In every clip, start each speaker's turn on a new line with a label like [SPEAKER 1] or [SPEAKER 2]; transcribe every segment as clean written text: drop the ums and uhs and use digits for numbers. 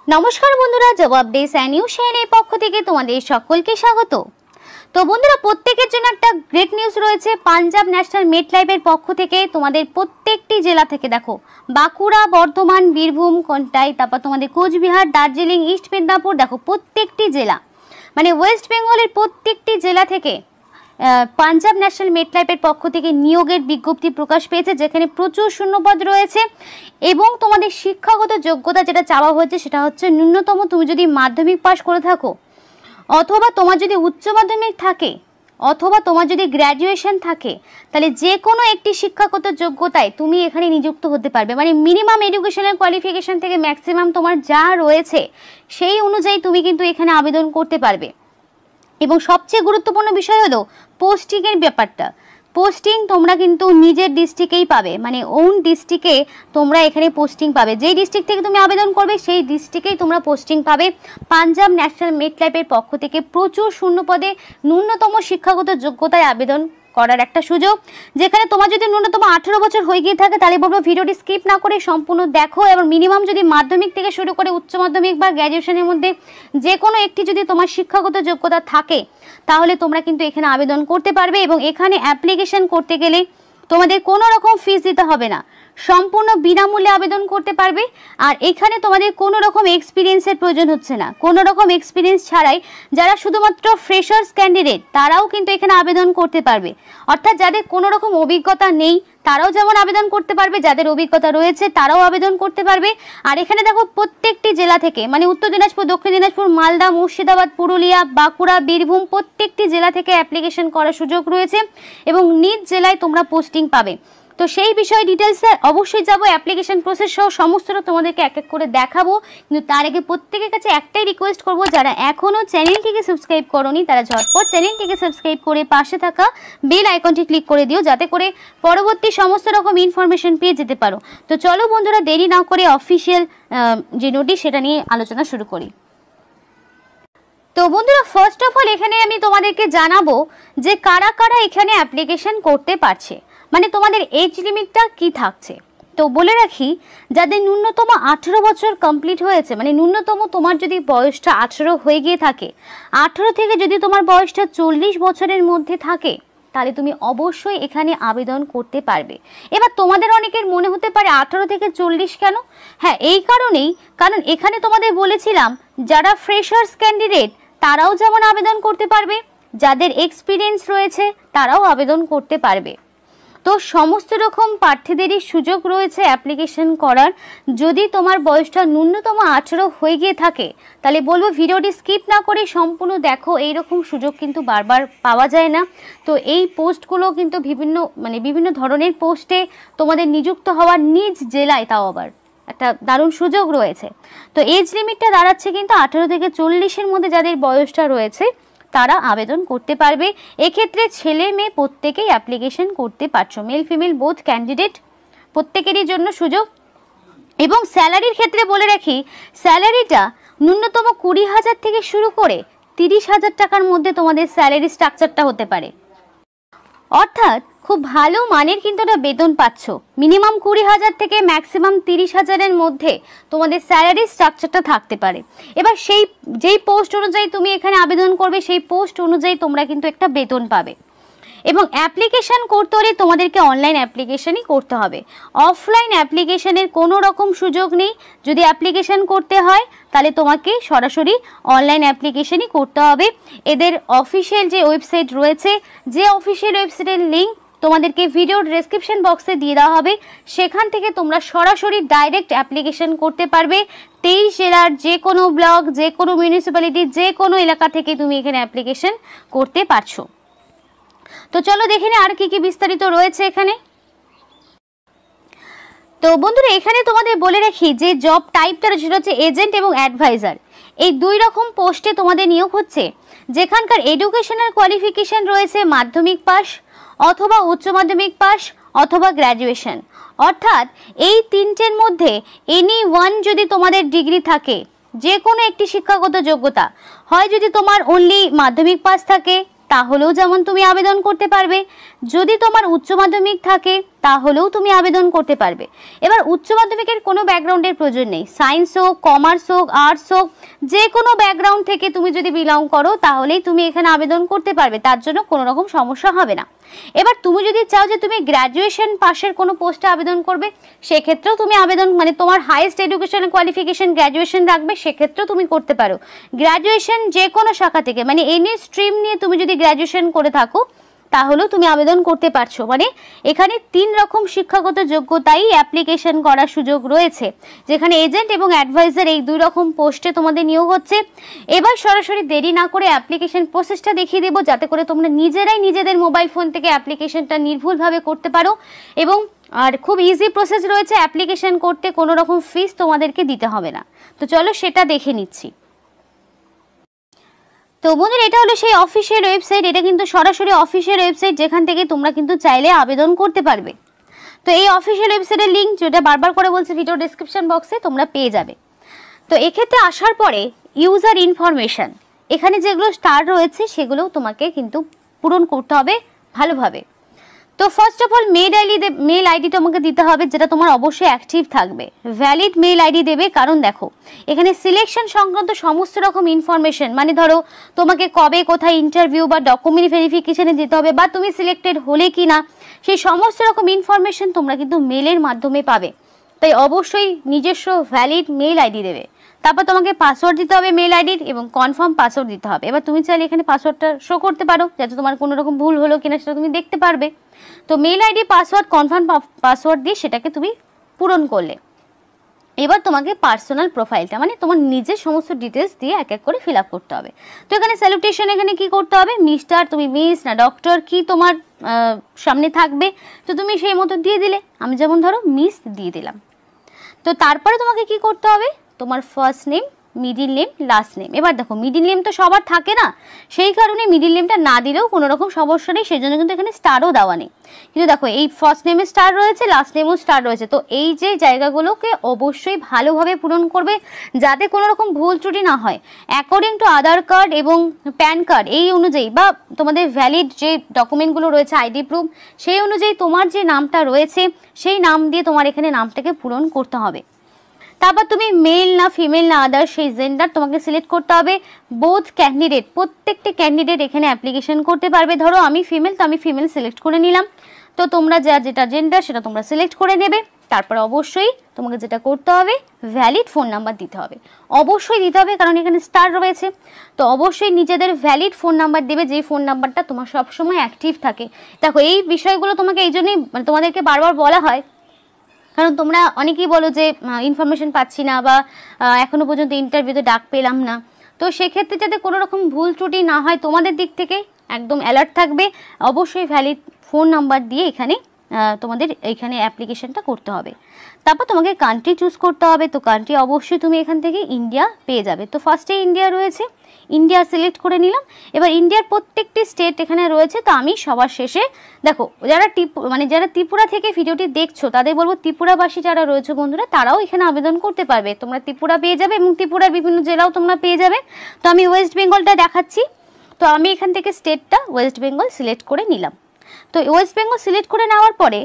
[SPEAKER 1] नमस्कार बंधुरा जवाब डेज एंड न्यूज चैनल पक्ष থেকে তোমাদের সকলকে স্বাগত। তো বন্ধুরা প্রত্যেকের জন্য একটা গ্রেট নিউজ রয়েছে। পাঞ্জাব ন্যাশনাল মেটলাইফের পক্ষ থেকে তোমাদের প্রত্যেকটি জেলা থেকে দেখো বাঁকুড়া, বর্ধমান, বীরভূম, কন্টাই, তারপর তোমাদের কোচবিহার, দার্জিলিং, ইস্ট মেদিনীপুর, দেখো প্রত্যেকটি জেলা মানে ওয়েস্ট বেঙ্গলের প্রত্যেকটি জেলা থেকে পাঞ্জাব ন্যাশনাল মেটলাইফের পক্ষ থেকে নিয়োগের বিজ্ঞপ্তি প্রকাশ পেয়েছে, যেখানে প্রচুর শূন্যপদ রয়েছে এবং তোমাদের শিক্ষাগত যোগ্যতা যেটা চাওয়া হয়েছে সেটা হচ্ছে ন্যূনতম তুমি যদি মাধ্যমিক পাস করে থাকো, অথবা তোমার যদি উচ্চ মাধ্যমিক থাকে, অথবা তোমার যদি গ্র্যাজুয়েশন থাকে, তাহলে যে কোনো একটি শিক্ষাগত যোগ্যতায় তুমি এখানে নিযুক্ত হতে পারবে। মানে মিনিমাম এডুকেশনাল কোয়ালিফিকেশন থেকে ম্যাক্সিমাম তোমার যা রয়েছে সেই অনুযায়ী তুমি কিন্তু এখানে আবেদন করতে পারবে। এবং সবচেয়ে গুরুত্বপূর্ণ বিষয় হলো পোস্টিংয়ের ব্যাপারটা। পোস্টিং তোমরা কিন্তু নিজের ডিস্ট্রিক্টেই পাবে, মানে ওন ডিস্ট্রিক্টে তোমরা এখানে পোস্টিং পাবে। যেই ডিস্ট্রিক্ট থেকে তুমি আবেদন করবে সেই ডিস্ট্রিক্টেই তোমরা পোস্টিং পাবে। পাঞ্জাব ন্যাশনাল মেটলাইফের পক্ষ থেকে প্রচুর শূন্যপদে ন্যূনতম শিক্ষাগত যোগ্যতায় আবেদন করার একটা সুযোগ, যেখানে তোমার যদি ন্যূনতম 18 বছর হয়ে গিয়ে থাকে তাহলে বলবো ভিডিওটি স্কিপ না করে সম্পূর্ণ দেখো। এবং মিনিমাম যদি মাধ্যমিক থেকে শুরু করে উচ্চ মাধ্যমিক বা গ্র্যাজুয়েশনের মধ্যে যে কোনো একটি যদি তোমার শিক্ষাগত যোগ্যতা থাকে তাহলে তোমরা কিন্তু এখানে আবেদন করতে পারবে। এবং এখানে অ্যাপ্লিকেশন করতে গেলে তোমাদের কোনো রকম ফিস দিতে হবে না, সম্পূর্ণ বিনামূল্যে আবেদন করতে পারবে। আর এখানে তোমাদের কোনো রকম এক্সপিরিয়েন্সের প্রয়োজন হচ্ছে না, কোনো রকম এক্সপিরিয়েন্স ছাড়াই যারা শুধুমাত্র ফ্রেশার্স ক্যান্ডিডেট তারাও কিন্তু এখানে আবেদন করতে পারবে। অর্থাৎ যাদের কোনো রকম অভিজ্ঞতা নেই তারাও যেমন আবেদন করতে পারবে, যাদের অভিজ্ঞতা রয়েছে তারাও আবেদন করতে পারবে। আর এখানে দেখো প্রত্যেকটি জেলা থেকে মানে উত্তর দিনাজপুর, দক্ষিণ দিনাজপুর, মালদা, মুর্শিদাবাদ, পুরুলিয়া, বাঁকুড়া, বীরভূম প্রত্যেকটি জেলা থেকে অ্যাপ্লিকেশন করার সুযোগ রয়েছে এবং নিজ জেলায় তোমরা পোস্টিং পাবে। তো সেই বিষয়ে ডিটেলসে অবশ্যই যাবো, অ্যাপ্লিকেশন প্রসেস সহ সমস্তটা তোমাদেরকে এক এক করে দেখাবো। কিন্তু তার আগে প্রত্যেকের কাছে একটাই রিকোয়েস্ট করবো, যারা এখনও চ্যানেলটিকে সাবস্ক্রাইব করোনি তারা ঝটপট চ্যানেলটিকে সাবস্ক্রাইব করে পাশে থাকা বেল আইকনটি ক্লিক করে দিও, যাতে করে পরবর্তী সমস্ত রকম ইনফরমেশন পেয়ে যেতে পারো। তো চলো বন্ধুরা দেরি না করে অফিসিয়াল যে নোটিশ সেটা নিয়ে আলোচনা শুরু করি। তো বন্ধুরা ফার্স্ট অফ অল এখানে আমি তোমাদেরকে জানাবো যে কারা কারা এখানে অ্যাপ্লিকেশন করতে পারছে, মানে তোমাদের এজ লিমিটটা কি থাকছে। তো বলে রাখি, যাদের ন্যূনতম 18 বছর কমপ্লিট হয়েছে, মানে ন্যূনতম তোমার যদি বয়সটা 18 হয়ে গিয়ে থাকে, 18 থেকে যদি তোমার বয়সটা 40 বছরের মধ্যে থাকে তাহলে তুমি অবশ্যই এখানে আবেদন করতে পারবে। এবার তোমাদের অনেকের মনে হতে পারে 18 থেকে 40 কেন? হ্যাঁ, এই কারণেই, কারণ এখানে তোমাদের বলেছিলাম যারা ফ্রেশার্স ক্যান্ডিডেট তারাও যেমন আবেদন করতে পারবে, যাদের এক্সপিরিয়েন্স রয়েছে তারাও আবেদন করতে পারবে। তো সমস্ত রকম প্রার্থীদেরই সুযোগ রয়েছে অ্যাপ্লিকেশন করার। যদি তোমার বয়সটা ন্যূনতম 18 হয়ে গিয়ে থাকে তাহলে বলবো ভিডিওটি স্কিপ না করে সম্পূর্ণ দেখো, এইরকম সুযোগ কিন্তু বারবার পাওয়া যায় না। তো এই পোস্টগুলো কিন্তু বিভিন্ন ধরনের পোস্টে তোমাদের নিযুক্ত হওয়ার নিজ জেলায়, তাও আবার একটা দারুণ সুযোগ রয়েছে। তো এজ লিমিটটা দাঁড়াচ্ছে কিন্তু 18 থেকে 40-এর মধ্যে যাদের বয়সটা রয়েছে তারা আবেদন করতে পারবে। এক্ষেত্রে ছেলে মেয়ে প্রত্যেকেই অ্যাপ্লিকেশন করতে পারছো, মেল ফিমেল বোথ ক্যান্ডিডেট প্রত্যেকেরই জন্য সুযোগ। এবং স্যালারির ক্ষেত্রে বলে রাখি, স্যালারিটা ন্যূনতম 20,000 থেকে শুরু করে 30,000 টাকার মধ্যে তোমাদের স্যালারি স্ট্রাকচারটা হতে পারে। অর্থাৎ খুব ভালো মানের কিন্তু একটা বেতন পাচ্ছ। মিনিমাম 20,000 থেকে ম্যাক্সিমাম 30,000-এর মধ্যে তোমাদের স্যালারি স্ট্রাকচারটা থাকতে পারে। এবার যেই পোস্ট অনুযায়ী তুমি এখানে আবেদন করবে সেই পোস্ট অনুযায়ী তোমরা কিন্তু একটা বেতন পাবে। এবং অ্যাপ্লিকেশন করতে হলে তোমাদেরকে অনলাইন অ্যাপ্লিকেশনই করতে হবে, অফলাইন অ্যাপ্লিকেশনের কোনো রকম সুযোগ নেই। যদি অ্যাপ্লিকেশন করতে হয় তাহলে তোমাকে সরাসরি অনলাইন অ্যাপ্লিকেশনই করতে হবে। এদের অফিসিয়াল যে ওয়েবসাইট রয়েছে, যে অফিসিয়াল ওয়েবসাইটের লিঙ্ক তোমাদেরকে ভিডিওর ডেসক্রিপশন বক্সে দিয়ে দেওয়া হবে, সেখান থেকে তোমরা সরাসরি ডাইরেক্ট অ্যাপ্লিকেশন করতে পারবে। 23 জেলার যে কোনো ব্লক, যে কোনো মিউনিসিপ্যালিটি, যে কোনো এলাকা থেকে তুমি এখানে অ্যাপ্লিকেশন করতে পারছো। তো চলো দেখে নি আর কি কি বিস্তারিত রয়েছে এখানে। তো বন্ধুরা এখানে তোমাদের বলে রাখি যে জব টাইপটা সেটা হচ্ছে এজেন্ট এবং অ্যাডভাইজার। এই দুই রকম পোস্টে তোমাদের নিয়োগ হচ্ছে, যেখানকার এডুকেশনাল কোয়ালিফিকেশন রয়েছে মাধ্যমিক পাস অথবা উচ্চ মাধ্যমিক পাস অথবা গ্র্যাজুয়েশন। অর্থাৎ এই তিনটের মধ্যে এনি ওয়ান যদি তোমাদের ডিগ্রি থাকে, যে কোনো একটি শিক্ষাগত যোগ্যতা হয়, যদি তোমার অনলি মাধ্যমিক পাস থাকে তাহলেও যেমন তুমি আবেদন করতে পারবে, যদি তোমার উচ্চ মাধ্যমিক থাকে তাহলেও তুমি আবেদন করতে পারবে। এবার উচ্চ মাধ্যমিকের কোনো ব্যাকগ্রাউন্ডের প্রয়োজন নেই, সায়েন্স হোক, কমার্স হোক, আর্টস হোক, যে কোনো ব্যাকগ্রাউন্ড থেকে তুমি যদি বিলং করো তাহলেই তুমি এখানে আবেদন করতে পারবে, তার জন্য কোনো রকম সমস্যা হবে না। এবার তুমি যদি চাও যে তুমি গ্র্যাজুয়েশন পাশের কোনো পোস্টে আবেদন করবে, সেক্ষেত্রেও তুমি আবেদন, মানে তোমার হাইয়েস্ট এডুকেশন কোয়ালিফিকেশন গ্র্যাজুয়েশন রাখবে, সেক্ষেত্রেও তুমি করতে পারো। গ্র্যাজুয়েশন যে কোনো শাখা থেকে, মানে এনি স্ট্রিম নিয়ে তুমি যদি গ্র্যাজুয়েশন করে থাকো তাহলেও তুমি আবেদন করতে পারছো। মানে এখানে 3 রকম শিক্ষাগত যোগ্যতাই অ্যাপ্লিকেশন করার সুযোগ রয়েছে, যেখানে এজেন্ট এবং অ্যাডভাইজার এই 2 রকম পোস্টে তোমাদের নিয়োগ হচ্ছে। এবার সরাসরি দেরি না করে অ্যাপ্লিকেশন প্রসেসটা দেখিয়ে দেবো, যাতে করে তোমরা নিজেরাই নিজেদের মোবাইল ফোন থেকে অ্যাপ্লিকেশনটা নির্ভুলভাবে করতে পারো। এবং আর খুব ইজি প্রসেস রয়েছে, অ্যাপ্লিকেশন করতে কোনো রকম ফিস তোমাদেরকে দিতে হবে না। তো চলো সেটা দেখে নিচ্ছি। তো বন্ধুরা, এটা হলো সেই অফিসিয়াল ওয়েবসাইট, এটা কিন্তু সরাসরি অফিসিয়াল ওয়েবসাইট, যেখান থেকে তোমরা কিন্তু চাইলে আবেদন করতে পারবে। তো এই অফিসিয়াল ওয়েবসাইটের লিঙ্ক, যেটা বারবার করে বলছি, ভিডিও ডেসক্রিপশন বক্সে তোমরা পেয়ে যাবে। তো এক্ষেত্রে আসার পরে ইউজার ইনফরমেশন, এখানে যেগুলো স্টার রয়েছে সেগুলোও তোমাকে কিন্তু পূরণ করতে হবে ভালোভাবে। তো first of all mail ID তোমাকে দিতে হবে, যেটা তোমার অবশ্যই অ্যাক্টিভ থাকবে। ভ্যালিড মেল আইডি দেবে, কারণ দেখো এখানে সিলেকশন সংক্রান্ত সমস্ত রকম ইনফরমেশন, মানে ধরো তোমাকে কবে কোথায় ইন্টারভিউ বা ডকুমেন্ট ভেরিফিকেশনে যেতে হবে, বা তুমি সিলেক্টেড হলে কি না, সেই সমস্ত রকম ইনফরমেশন তোমরা কিন্তু মেলের মাধ্যমে পাবে। তাই অবশ্যই নিজস্ব ভ্যালিড মেল আইডি দেবে। তারপর তোমাকে পাসওয়ার্ড দিতে হবে মেল আইডির, এবং কনফার্ম পাসওয়ার্ড দিতে হবে। এবার তুমি চাইলে এখানে পাসওয়ার্ডটা শো করতে পারো, যাতে তোমার কোনো রকম ভুল হলো কিনা সেটা তুমি দেখতে পারবে। তো mail ID, password, confirm password দিয়ে সেটাকে তুমি পূরণ করলে এবার তোমাকে পার্সোনাল প্রোফাইলটা, মানে তোমার নিজের সমস্ত ডিটেলস দিয়ে এক এক করে ফিল আপ করতে হবে। তো এখানে স্যালুটেশন, এখানে কি করতে হবে, মিস্টার, তুমি মিস না ডক্টর, কি তোমার সামনে থাকবে তো তুমি সেই মতো দিয়ে দিলে। আমি যেমন ধরো মিস দিয়ে দিলাম। তো তারপরে তোমাকে কি করতে হবে, তোমার first name, middle name, last name. এবার দেখো মিডিল নেম তো সবার থাকে না, সেই কারণে মিডিল নেমটা না দিলেও কোনো রকম সমস্যা নেই, সেই জন্য কিন্তু এখানে স্টারও দেওয়া নেই। কিন্তু দেখো এই ফার্স্ট নেমে স্টার রয়েছে, লাস্ট নেমেও স্টার রয়েছে। তো এই যে জায়গাগুলোকে অবশ্যই ভালোভাবে পূরণ করবে, যাতে কোনো রকম ভুল ত্রুটি না হয়। অ্যাকর্ডিং টু আধার কার্ড এবং প্যান কার্ড এই অনুযায়ী, বা তোমাদের ভ্যালিড যে ডকুমেন্টগুলো রয়েছে, আইডি প্রুফ, সেই অনুযায়ী তোমার যে নামটা রয়েছে সেই নাম দিয়ে তোমার এখানে নামটাকে পূরণ করতে হবে। তারপর তুমি মেল না ফিমেল না আদার, সেই জেন্ডার তোমাকে সিলেক্ট করতে হবে। বোথ ক্যান্ডিডেট, প্রত্যেকটি ক্যান্ডিডেট এখানে অ্যাপ্লিকেশন করতে পারবে। ধরো আমি ফিমেল, তো আমি ফিমেল সিলেক্ট করে নিলাম। তো তোমরা যেটা জেন্ডার সেটা তোমরা সিলেক্ট করে নেবে। তারপর অবশ্যই তোমাকে যেটা করতে হবে, ভ্যালিড ফোন নাম্বার দিতে হবে, অবশ্যই দিতে হবে, কারণ এখানে স্টার রয়েছে। তো অবশ্যই নিজেদের ভ্যালিড ফোন নাম্বার দেবে, যেই ফোন নাম্বারটা তোমার সবসময় অ্যাক্টিভ থাকে। দেখো এই বিষয়গুলো তোমাকে এই জন্যই, মানে তোমাদেরকে বারবার বলা হয়, কারণ তোমরা অনেকেই বলো যে ইনফরমেশন পাচ্ছি না, বা এখনো পর্যন্ত ইন্টারভিউতে ডাক পেলাম না। তো সেক্ষেত্রে যাতে কোনো রকম ভুল ত্রুটি না হয়, তোমাদের দিক থেকে একদম অ্যালার্ট থাকবে। অবশ্যই ভ্যালিড ফোন নাম্বার দিয়ে এখানে তোমাদের এইখানে অ্যাপ্লিকেশনটা করতে হবে। তারপর তোমাকে কান্ট্রি চুজ করতে হবে। তো কান্ট্রি অবশ্যই তুমি এখান থেকে ইন্ডিয়া পেয়ে যাবে। তো ফার্স্টে ইন্ডিয়া রয়েছে, ইন্ডিয়া সিলেক্ট করে নিলাম। এবার ইন্ডিয়ার প্রত্যেকটি স্টেট এখানে রয়েছে। তো আমি সবার শেষে দেখো, যারা ত্রিপুরা থেকে ভিডিওটি দেখছো তাদের বলবো, ত্রিপুরাবাসী যারা রয়েছে বন্ধুরা, তারাও এখানে আবেদন করতে পারবে। তোমরা ত্রিপুরা পেয়ে যাবে, এবং ত্রিপুরার বিভিন্ন জেলাও তোমরা পেয়ে যাবে। তো আমি ওয়েস্ট বেঙ্গলটা দেখাচ্ছি। তো আমি এখান থেকে স্টেটটা ওয়েস্ট বেঙ্গল সিলেক্ট করে নিলাম। তো ওয়েস্ট বেঙ্গল সিলেক্ট করে নেওয়ার পরে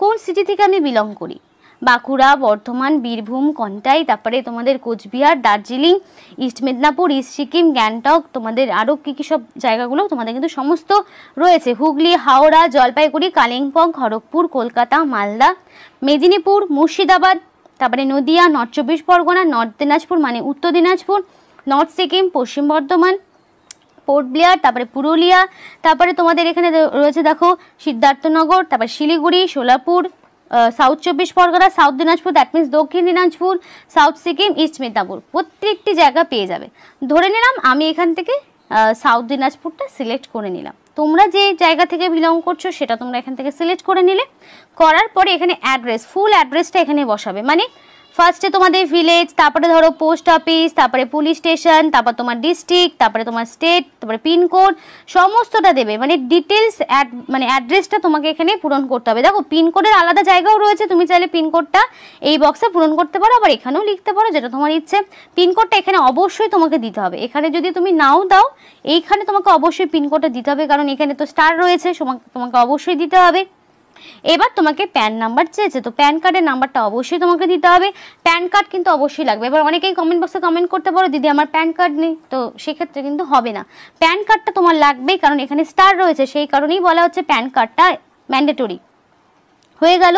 [SPEAKER 1] কোন সিটি থেকে আমি বিলং করি, বাঁকুড়া, বর্ধমান, বীরভূম, কন্টাই, তারপরে তোমাদের কোচবিহার, দার্জিলিং, ইস্ট মেদিনীপুর, ইস্ট সিকিম, গ্যাংটক, তোমাদের আরও কী কী সব জায়গাগুলো তোমাদের কিন্তু সমস্ত রয়েছে, হুগলি, হাওড়া, জলপাইগুড়ি, কালিম্পং, খড়গপুর, কলকাতা, মালদা, মেদিনীপুর, মুর্শিদাবাদ, তারপরে নদিয়া, নর্থ 24 পরগনা, নর্থ দিনাজপুর মানে উত্তর দিনাজপুর, নর্থ সিকিম, পশ্চিম বর্ধমান, পোর্ট ব্লেয়ার, তারপরে পুরুলিয়া, তারপরে তোমাদের এখানে রয়েছে দেখো সিদ্ধার্থনগর, তারপরে Siliguri, Solapur, south 24 Pargana, south Dinajpur, that means দক্ষিণ দিনাজপুর, সাউথ সিকিম, ইস্ট মেদিনীপুর, প্রত্যেকটি জায়গা পেয়ে যাবে। ধরে নিলাম আমি এখান থেকে সাউথ দিনাজপুরটা সিলেক্ট করে নিলাম। তোমরা যে জায়গা থেকে বিলং করছো সেটা তোমরা এখান থেকে সিলেক্ট করে নিলে। করার পরে এখানে অ্যাড্রেস, ফুল অ্যাড্রেসটা এখানে বসাবে। মানে ফার্স্টে তোমাদের ভিলেজ, তারপরে ধরো পোস্ট অফিস, তারপরে পুলিশ স্টেশন, তারপর তোমার ডিস্ট্রিক্ট, তারপরে তোমার স্টেট, তারপরে পিনকোড, সমস্তটা দেবে। মানে ডিটেলস মানে অ্যাড্রেসটা তোমাকে এখানে পূরণ করতে হবে। দেখো পিনকোডের আলাদা জায়গাও রয়েছে, তুমি চাইলে পিনকোডটা এই বক্সে পূরণ করতে পারো, আবার এখানেও লিখতে পারো, যেটা তোমার ইচ্ছে। পিনকোডটা এখানে অবশ্যই তোমাকে দিতে হবে। এখানে যদি তুমি নাও দাও, এইখানে তোমাকে অবশ্যই পিনকোডটা দিতে হবে, কারণ এখানে তো স্টার রয়েছে, তোমাকে অবশ্যই দিতে হবে। এবার তোমাকে প্যান নাম্বার চেয়েছে, তো প্যান কার্ডের নাম্বারটা অবশ্যই তোমাকে দিতে হবে। প্যান কার্ড কিন্তু অবশ্যই লাগবে। এবার অনেকেই কমেন্ট বক্সে কমেন্ট করতে পারো দিদি আমার প্যান কার্ড নেই, তো সেক্ষেত্রে কিন্তু হবে না। প্যান কার্ডটা তোমার লাগবেই, কারণ এখানে স্টার রয়েছে, সেই কারণেই বলা হচ্ছে প্যান কার্ডটা ম্যান্ডেটরি। হয়ে গেল।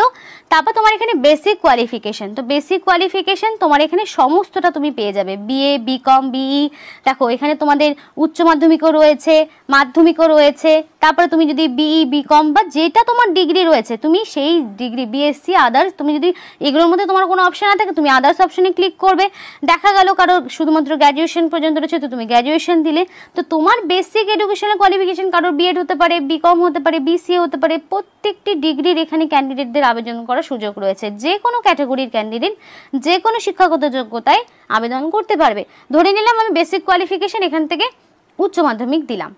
[SPEAKER 1] তারপর তোমার এখানে বেসিক কোয়ালিফিকেশন, তো বেসিক কোয়ালিফিকেশন তোমার এখানে সমস্তটা তুমি পেয়ে যাবে, বিএ, বিকম, বিই। দেখো এখানে তোমাদের উচ্চ মাধ্যমিকও রয়েছে, মাধ্যমিকও রয়েছে। তারপরে তুমি যদি বিই, বিকম বা যেটা তোমার ডিগ্রি রয়েছে তুমি সেই ডিগ্রি, বিএসসি, আদার্স, তুমি যদি এগুলোর মধ্যে তোমার কোনো অপশন না থাকে তুমি আদার্স অপশনে ক্লিক করবে। দেখা গেল কারো শুধুমাত্র গ্র্যাজুয়েশন পর্যন্ত রয়েছে, তো তুমি গ্র্যাজুয়েশন দিলে। তো তোমার বেসিক এডুকেশনাল কোয়ালিফিকেশন কারোর বিএড হতে পারে, বিকম হতে পারে, বিসিএ হতে পারে, প্রত্যেকটি ডিগ্রির এখানে ক্যান্ডিডেটদের আবেদন করার সুযোগ রয়েছে। যে কোনো ক্যাটাগরির ক্যান্ডিডেট যে কোনো শিক্ষাগত যোগ্যতায় আবেদন করতে পারবে। ধরে নিলাম আমি বেসিক কোয়ালিফিকেশন এখান থেকে উচ্চ মাধ্যমিক দিলাম,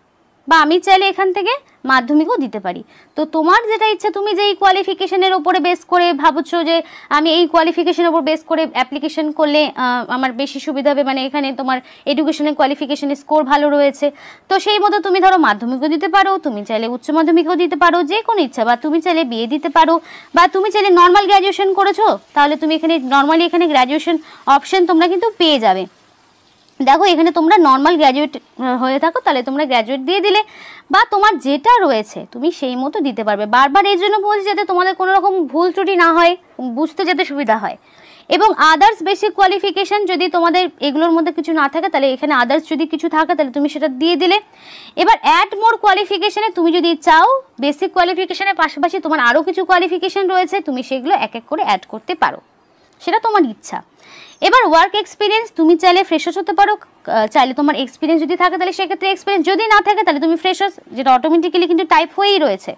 [SPEAKER 1] বা আমি চাইলে এখান থেকে মাধ্যমিকও দিতে পারি। তো তোমার যেটা ইচ্ছা, তুমি যেই কোয়ালিফিকেশনের উপরে বেস করে ভাবছো যে আমি এই কোয়ালিফিকেশনের উপর বেস করে অ্যাপ্লিকেশন করলে আমার বেশি সুবিধা হবে, মানে এখানে তোমার এডুকেশনের কোয়ালিফিকেশনের স্কোর ভালো রয়েছে, তো সেই মতো তুমি ধরো মাধ্যমিকও দিতে পারো, তুমি চাইলে উচ্চ মাধ্যমিকও দিতে পারো, যে কোনো ইচ্ছা, বা তুমি চাইলে বিএ দিতে পারো, বা তুমি চাইলে নর্মাল গ্র্যাজুয়েশন করেছো তাহলে তুমি এখানে নর্মালি এখানে গ্র্যাজুয়েশন অপশন তোমরা কিন্তু পেয়ে যাবে। দেখো এখানে তোমরা নর্মাল গ্র্যাজুয়েট হয়ে থাকো তাহলে তোমরা গ্র্যাজুয়েট দিয়ে দিলে, বা তোমার যেটা রয়েছে তুমি সেই মতো দিতে পারবে। বারবার এই জন্য বলছি যাতে তোমাদের কোনো রকম ভুল ত্রুটি না হয়, বুঝতে যাতে সুবিধা হয়। এবং আদার্স বেসিক কোয়ালিফিকেশন যদি তোমাদের এগুলোর মধ্যে কিছু না থাকে তাহলে এখানে আদার্স যদি কিছু থাকে তাহলে তুমি সেটা দিয়ে দিলে। এবার অ্যাড মোর কোয়ালিফিকেশনে তুমি যদি চাও বেসিক কোয়ালিফিকেশনের পাশাপাশি তোমার আরও কিছু কোয়ালিফিকেশন রয়েছে তুমি সেগুলো এক এক করে অ্যাড করতে পারো, সেটা তোমার ইচ্ছা। এবার ওয়ার্ক এক্সপিরিয়েন্স তুমি চাইলে ফ্রেশার্স হতে পারো, চাইলে তোমার এক্সপিরিয়েন্স যদি থাকে তাহলে সেক্ষেত্রে এক্সপিরিয়েন্স, যদি না থাকে তাহলে তুমি ফ্রেশার্স, যেটা অটোমেটিক্যালি কিন্তু টাইপ হয়েই রয়েছে।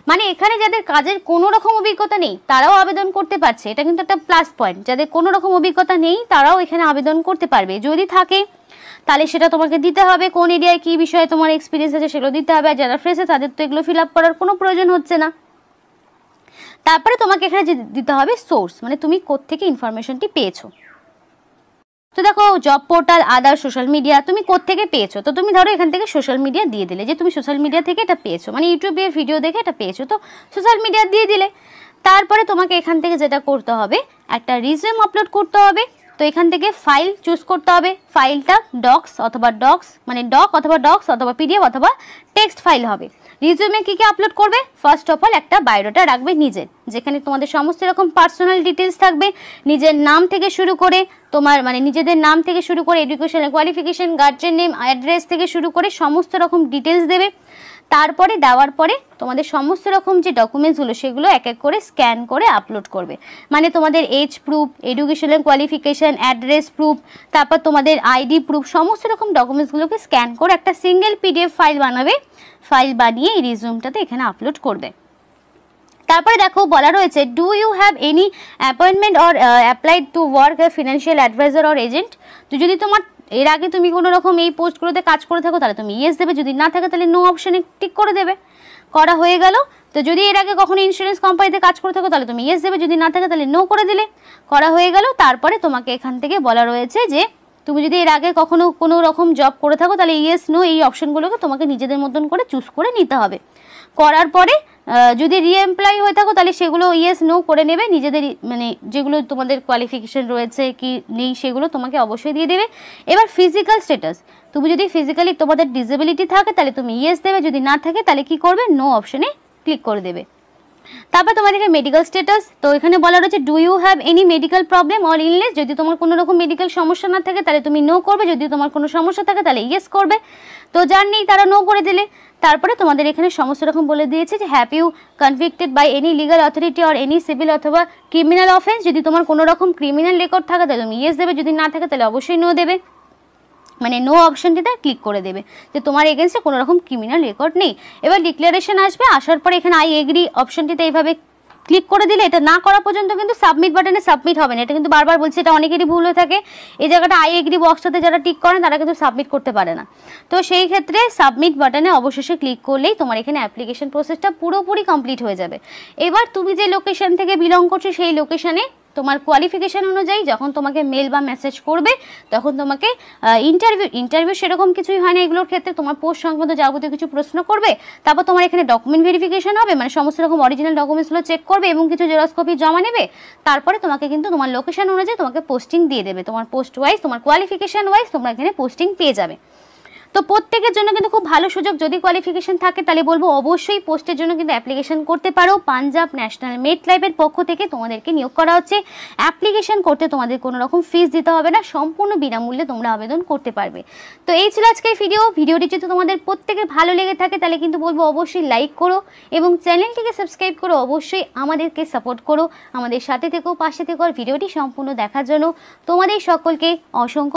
[SPEAKER 1] মানে এখানে যাদের কাজের কোনো রকম অভিজ্ঞতা নেই তারাও আবেদন করতে পারছে, এটা কিন্তু একটা প্লাস পয়েন্ট। যাদের কোনো রকম অভিজ্ঞতা নেই তারাও এখানে আবেদন করতে পারবে, যদি থাকে তাহলে সেটা তোমাকে দিতে হবে, কোন এরিয়ায় কী বিষয়ে তোমার এক্সপিরিয়েন্স আছে সেগুলো দিতে হবে। আর যারা ফ্রেশার তাদের তো এগুলো ফিল আপ করার কোনো প্রয়োজন হচ্ছে না। তারপরে তোমাকে এখানে দিতে হবে সোর্স, মানে তুমি কোত্থেকে ইনফরমেশনটি পেয়েছো। তো দেখো জব পোর্টাল, আদার সোশ্যাল মিডিয়া, তুমি কোত্থেকে পেয়েছো, তো তুমি ধরো এখান থেকে সোশ্যাল মিডিয়া দিয়ে দিলে যে তুমি সোশ্যাল মিডিয়া থেকে এটা পেয়েছো, মানে ইউটিউবের ভিডিও দেখে এটা পেয়েছো, তো সোশ্যাল মিডিয়া দিয়ে দিলে। তারপরে তোমাকে এখান থেকে যেটা করতে হবে একটা রিজিউম আপলোড করতে হবে। তো এখান থেকে ফাইল চুজ করতে হবে, ফাইলটা ডক্স অথবা ডক্স মানে ডক অথবা ডক্স অথবা পিডিএফ অথবা টেক্সট ফাইল হবে। রিজিউমে কী কী আপলোড করবে, ফার্স্ট অফ অল একটা বায়োডাটা রাখবে নিজের, যেখানে তোমাদের সমস্ত রকম পার্সোনাল ডিটেলস থাকবে, নিজের নাম থেকে শুরু করে তোমার মানে নিজেদের নাম থেকে শুরু করে education qualification, guardian name, address থেকে শুরু করে সমস্ত রকম ডিটেলস দেবে। তারপরে দেওয়ার পরে তোমাদের সমস্ত রকম যে ডকুমেন্টসগুলো সেগুলো এক এক করে স্ক্যান করে আপলোড করবে, মানে তোমাদের age proof, educational qualification, address proof, তারপর তোমাদের আইডি প্রুফ, সমস্ত রকম ডকুমেন্টসগুলোকে স্ক্যান করে একটা সিঙ্গেল পিডিএফ ফাইল বানাবে, ফাইল বানিয়ে এই রিজিউমটাতে এখানে আপলোড করবে। তারপরে দেখো বলা রয়েছে do you have any appointment or applied to work a financial adviser or agent. তো যদি তোমার এর আগে তুমি কোনো রকম এই পোস্টগুলোতে কাজ করে থাকো তাহলে তুমি ইয়েস দেবে, যদি না থাকে তাহলে নো অপশানে টিক করে দেবে। করা হয়ে গেল। তো যদি এর আগে কখনো ইন্স্যুরেন্স কোম্পানিতে কাজ করে থাকো তাহলে তুমি ইয়েস দেবে, যদি না থাকে তাহলে নো করে দিলে। করা হয়ে গেল। তারপরে তোমাকে এখান থেকে বলা রয়েছে যে তুমি যদি এর আগে কখনো কোনো রকম জব করে থাকো তাহলে ইয়েস নো এই অপশনগুলোকে তোমাকে নিজেদের মতন করে চুজ করে নিতে হবে। করার পরে যদি রিএমপ্লয় হয়ে থাকো তাহলে সেগুলো ইয়েস নো করে নেবে, নিজেদের মানে যেগুলো তোমাদের কোয়ালিফিকেশন রয়েছে কি নেই সেগুলো তোমাকে অবশ্যই দিয়ে দেবে। এবার ফিজিক্যাল স্ট্যাটাস, তুমি যদি ফিজিক্যালি তোমাদের ডিসেবিলিটি থাকে তাহলে তুমি ইয়েস দেবে, যদি না থাকে তাহলে কি করবে নো অপশনে ক্লিক করে দেবে। তারপর তোমাদেরকে মেডিকেল স্ট্যাটাস, তো এখানে বলা রয়েছে do you have any medical problem or illness, যদি তোমার কোনো রকম মেডিকেল সমস্যা না থাকে তাহলে তুমি নো করবে, যদি তোমার কোনো সমস্যা থাকে তাহলে ইয়েস করবে। তো যার নেই তারা নো করে দিলে। তারপরে তোমাদের এখানে সমস্ত রকম বলে দিয়েছে যে have you convicted by any legal authority or any civil অথবা ক্রিমিনাল অফেন্স, যদি তোমার কোনো রকম ক্রিমিনাল রেকর্ড থাকে তাহলে তুমি ইয়েস দেবে, যদি না থাকে তাহলে অবশ্যই নো দেবে, মানে নো অপশনটিতে ক্লিক করে দেবে যে তোমার এগেনস্টে কোনো রকম ক্রিমিনাল রেকর্ড নেই। এবার ডিক্লারেশন আসবে, আসার পরে এখানে আই এগ্রি অপশনটিতে এইভাবে ক্লিক করে দিলে এটা না করা পর্যন্ত কিন্তু সাবমিট বাটনে সাবমিট হবে না। এটা কিন্তু বারবার বলছি, এটা অনেকেরই ভুল হয়ে থাকে। এই জায়গাটা আই এগ্রি বক্সটাতে যারা টিক করেন তারা কিন্তু সাবমিট করতে পারে না। তো সেই ক্ষেত্রে সাবমিট বাটনে অবশেষে ক্লিক করলেই তোমার এখানে অ্যাপ্লিকেশন প্রসেসটা পুরোপুরি কমপ্লিট হয়ে যাবে। এবার তুমি যে লোকেশন থেকে বিলং করছো সেই লোকেশনে তোমার কোয়ালিফিকেশন অনুযায়ী যখন তোমাকে মেল বা মেসেজ করবে তখন তোমাকে ইন্টারভিউ সেরকম কিছুই হয় না এগুলোর ক্ষেত্রে। তোমার পোস্ট সংক্রান্ত যাবতীয় কিছু প্রশ্ন করবে, তারপর তোমার এখানে ডকুমেন্ট ভেরিফিকেশন হবে, মানে সমস্ত রকম অরিজিনাল ডকুমেন্টসগুলো চেক করবে এবং কিছু জেরক্স কপি জমা নেবে। তারপরে তোমাকে কিন্তু তোমার লোকেশন অনুযায়ী তোমাকে পোস্টিং দিয়ে দেবে, তোমার পোস্ট ওয়াইজ তোমার কোয়ালিফিকেশন ওয়াইজ তোমরা এখানে পোস্টিং পেয়ে যাবে। তো প্রত্যেকের জন্য কিন্তু খুব ভালো সুযোগ, যদি কোয়ালিফিকেশন থাকে তাহলে বলবো অবশ্যই পোস্টের জন্য কিন্তু অ্যাপ্লিকেশন করতে পারো। পাঞ্জাব ন্যাশনাল মেট লাইফের পক্ষ থেকে তোমাদেরকে নিয়োগ করা হচ্ছে। অ্যাপ্লিকেশন করতে তোমাদের কোনো রকম ফিস দিতে হবে না, সম্পূর্ণ বিনামূল্যে তোমরা আবেদন করতে পারবে। তো এই ছিল আজকের ভিডিওটি যদি তোমাদের প্রত্যেকের ভালো লেগে থাকে তাহলে কিন্তু বলবো অবশ্যই লাইক করো এবং চ্যানেলটিকে সাবস্ক্রাইব করো, অবশ্যই আমাদেরকে সাপোর্ট করো, আমাদের সাথে থেকো, পাশে থেকো। আর ভিডিওটি সম্পূর্ণ দেখার জন্য তোমাদের সকলকে অসংখ্য